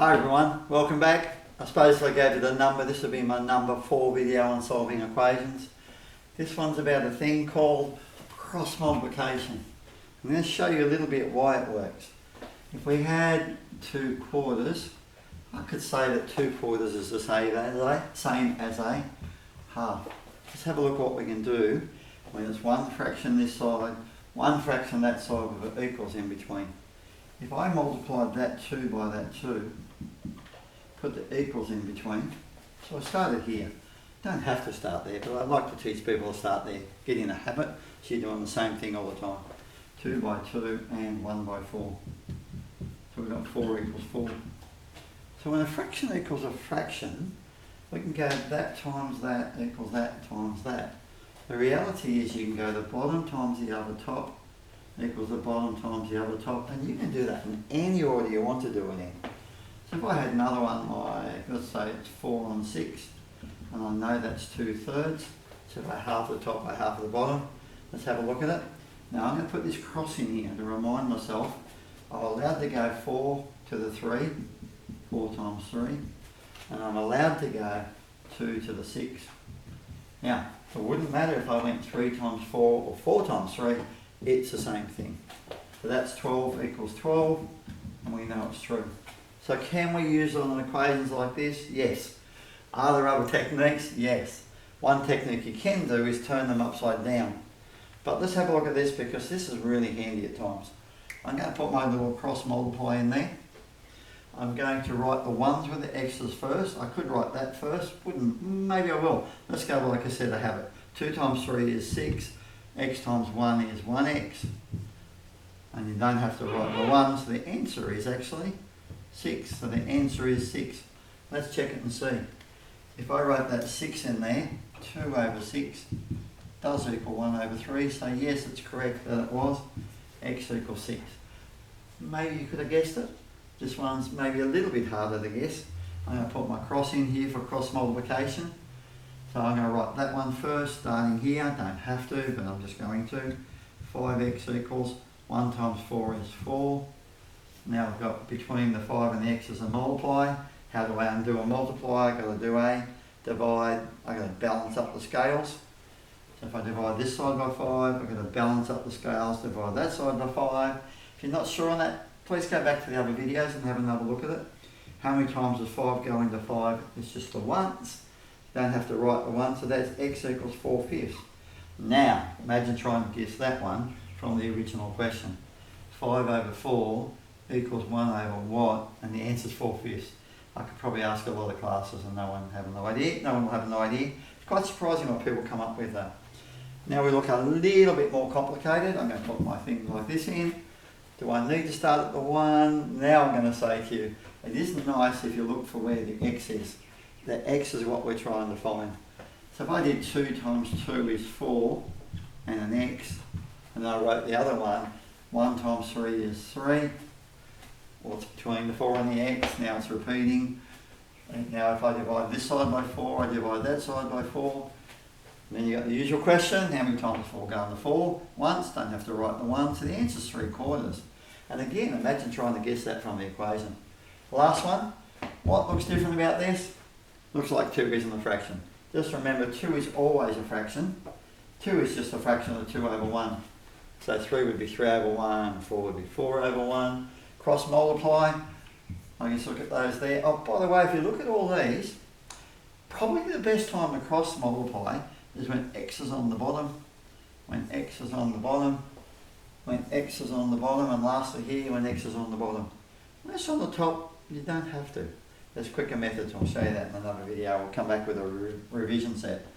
Hi everyone, welcome back. I suppose if I gave you the number, this will be my number 4 video on solving equations. This one's about a thing called cross multiplication. I'm going to show you a little bit why it works. If we had 2 quarters, I could say that 2 quarters is the same as a half. Let's have a look what we can do when there's one fraction this side, one fraction that side with it equals in between. If I multiplied that 2 by that 2, put the equals in between, so I started here. Don't have to start there, but I'd like to teach people to start there. Get in a habit, so you're doing the same thing all the time. 2 by 2 and 1 by 4. So we've got 4 equals 4. So when a fraction equals a fraction, we can go that times that equals that times that. The reality is you can go the bottom times the other top equals the bottom times the other top, and you can do that in any order you want to do it in. So if I had another one like, let's say it's 4 on 6, and I know that's 2/3, so if I half the top by half of the bottom, let's have a look at it. Now I'm going to put this cross in here to remind myself I'm allowed to go 4 to the 3, 4 times 3, and I'm allowed to go 2 to the 6. Now, it wouldn't matter if I went 3 times 4 or 4 times 3, it's the same thing. So that's 12 equals 12, and we know it's true. So can we use it on equations like this? Yes. Are there other techniques? Yes. One technique you can do is turn them upside down. But let's have a look at this because this is really handy at times. I'm going to put my little cross multiply in there. I'm going to write the ones with the x's first. I could write that first, maybe I will. Let's go like I said, I have it. 2 times 3 is 6, x times 1 is 1x. And you don't have to write the 1, so the answer is actually 6. So the answer is 6. Let's check it and see. If I wrote that 6 in there, 2 over 6 does equal 1 over 3. So yes, it's correct that it was x equals 6. Maybe you could have guessed it. This one's maybe a little bit harder to guess. I'm going to put my cross in here for cross multiplication. So I'm going to write that one first, starting here. Don't have to, but I'm just going to. 5x equals 1 times 4 is 4. Now I've got between the 5 and the x's a multiply. How do I undo a multiply? I've got to do a divide. I've got to balance up the scales. So if I divide this side by 5, I've got to balance up the scales, divide that side by 5. If you're not sure on that, please go back to the other videos and have another look at it. How many times does 5 go into 5? It's just the ones. You don't have to write the 1, so that's x equals 4/5. Now, imagine trying to guess that one from the original question. 5 over 4 equals 1 over what? And the answer is 4/5. I could probably ask a lot of classes and no one will have no idea. It's quite surprising what people come up with though. Now we look a little bit more complicated. I'm going to put my things like this in. Do I need to start at the 1? Now I'm going to say to you, it isn't nice if you look for where the x is. The x is what we're trying to find. So if I did 2 times 2 is 4 and an x, and I wrote the other one, 1 times 3 is 3. Well, it's between the 4 and the x, now it's repeating. And now if I divide this side by 4, I divide that side by 4. Then you got the usual question, how many times 4 go into 4? Once, don't have to write the 1, so the answer is 3/4. And again, imagine trying to guess that from the equation. Last one, what looks different about this? Looks like 2 isn't a fraction. Just remember, 2 is always a fraction. 2 is just a fraction of 2 over 1. So 3 would be 3 over 1, 4 would be 4 over 1. Cross multiply, I just look at those there. Oh, by the way, if you look at all these, probably the best time to cross multiply is when x is on the bottom, when x is on the bottom, when x is on the bottom, and lastly here when x is on the bottom. When it's on the top, you don't have to. There's quicker methods, I'll show you that in another video. I'll come back with a revision set.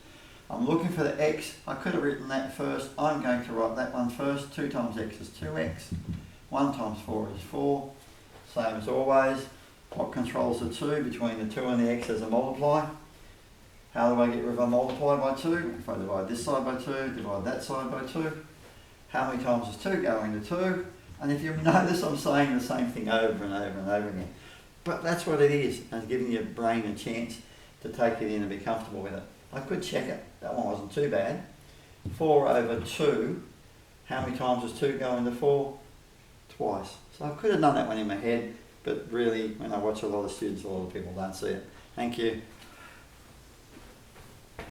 I'm looking for the x, I could have written that first. I'm going to write that one first. 2 times x is 2x. 1 times 4 is 4. Same as always. What controls the 2? Between the 2 and the x as a multiply. How do I get rid of a multiply by 2? If I divide this side by 2, divide that side by 2. How many times does 2 go into 2? And if you notice, I'm saying the same thing over and over and over again. But that's what it is, and giving your brain a chance to take it in and be comfortable with it. I could check it. That one wasn't too bad. 4 over 2. How many times does 2 go into 4? Twice. So I could have done that one in my head. but really when I watch a lot of students, a lot of people don't see it. Thank you.